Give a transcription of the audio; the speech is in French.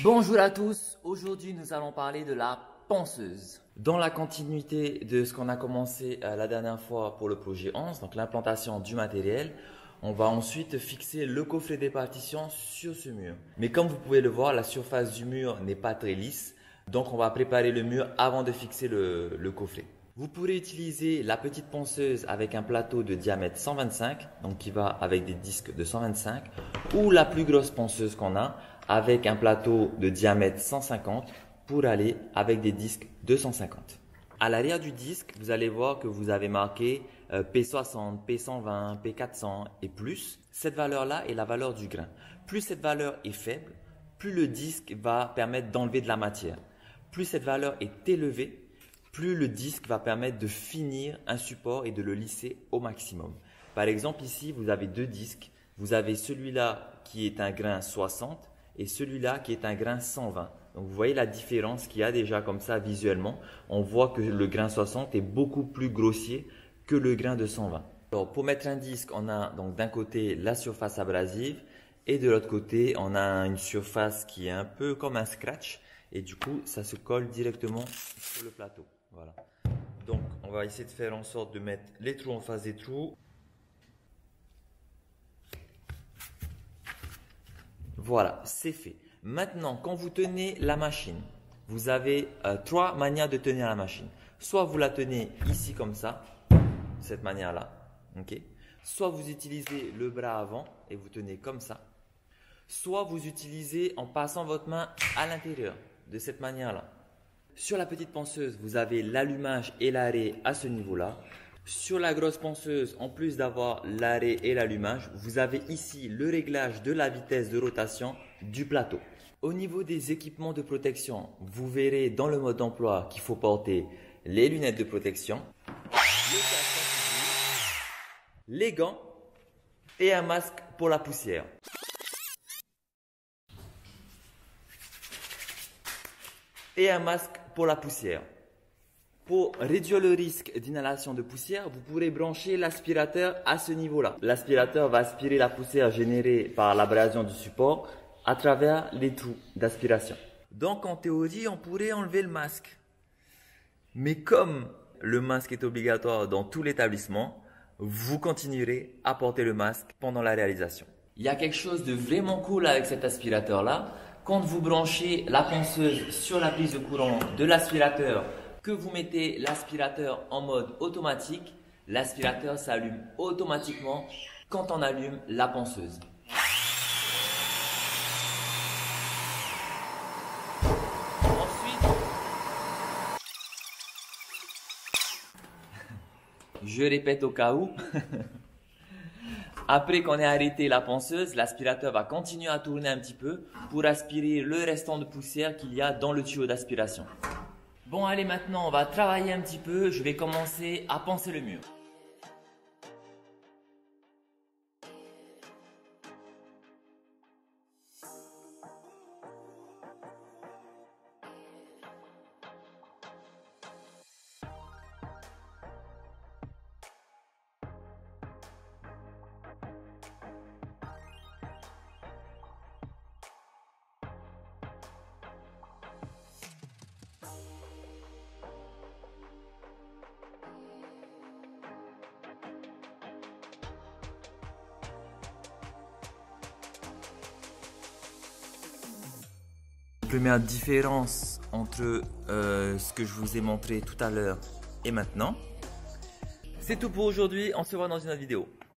Bonjour à tous, aujourd'hui nous allons parler de la ponceuse. Dans la continuité de ce qu'on a commencé la dernière fois pour le projet 11, donc l'implantation du matériel, on va ensuite fixer le coffret des partitions sur ce mur. Mais comme vous pouvez le voir, la surface du mur n'est pas très lisse, donc on va préparer le mur avant de fixer le coffret. Vous pourrez utiliser la petite ponceuse avec un plateau de diamètre 125, donc qui va avec des disques de 125, ou la plus grosse ponceuse qu'on a, avec un plateau de diamètre 150 pour aller avec des disques 250. À l'arrière du disque, vous allez voir que vous avez marqué P60, P120, P400 et plus. Cette valeur-là est la valeur du grain. Plus cette valeur est faible, plus le disque va permettre d'enlever de la matière. Plus cette valeur est élevée, plus le disque va permettre de finir un support et de le lisser au maximum. Par exemple, ici, vous avez deux disques. Vous avez celui-là qui est un grain 60 et celui-là qui est un grain 120. Donc vous voyez la différence qu'il y a déjà comme ça visuellement. On voit que le grain 60 est beaucoup plus grossier que le grain de 120. Alors pour mettre un disque, on a donc d'un côté la surface abrasive et de l'autre côté, on a une surface qui est un peu comme un scratch et du coup, ça se colle directement sur le plateau. Voilà. Donc on va essayer de faire en sorte de mettre les trous en face des trous. Voilà, c'est fait. Maintenant, quand vous tenez la machine, vous avez trois manières de tenir la machine. Soit vous la tenez ici comme ça, de cette manière-là. Okay. Soit vous utilisez le bras avant et vous tenez comme ça. Soit vous utilisez en passant votre main à l'intérieur, de cette manière-là. Sur la petite ponceuse, vous avez l'allumage et l'arrêt à ce niveau-là. Sur la grosse ponceuse, en plus d'avoir l'arrêt et l'allumage, vous avez ici le réglage de la vitesse de rotation du plateau. Au niveau des équipements de protection, vous verrez dans le mode d'emploi qu'il faut porter les lunettes de protection, le casque, les gants et un masque pour la poussière. Et un masque pour la poussière. Pour réduire le risque d'inhalation de poussière, vous pourrez brancher l'aspirateur à ce niveau-là. L'aspirateur va aspirer la poussière générée par l'abrasion du support à travers les trous d'aspiration. Donc en théorie, on pourrait enlever le masque. Mais comme le masque est obligatoire dans tout l'établissement, vous continuerez à porter le masque pendant la réalisation. Il y a quelque chose de vraiment cool avec cet aspirateur-là. Quand vous branchez la ponceuse sur la prise de courant de l'aspirateur, que vous mettez l'aspirateur en mode automatique, l'aspirateur s'allume automatiquement quand on allume la ponceuse. Ensuite, je répète au cas où, après qu'on ait arrêté la ponceuse, l'aspirateur va continuer à tourner un petit peu pour aspirer le restant de poussière qu'il y a dans le tuyau d'aspiration. Bon, allez, maintenant, on va travailler un petit peu. Je vais commencer à poncer le mur. Première différence entre ce que je vous ai montré tout à l'heure et maintenant. C'est tout pour aujourd'hui, on se voit dans une autre vidéo.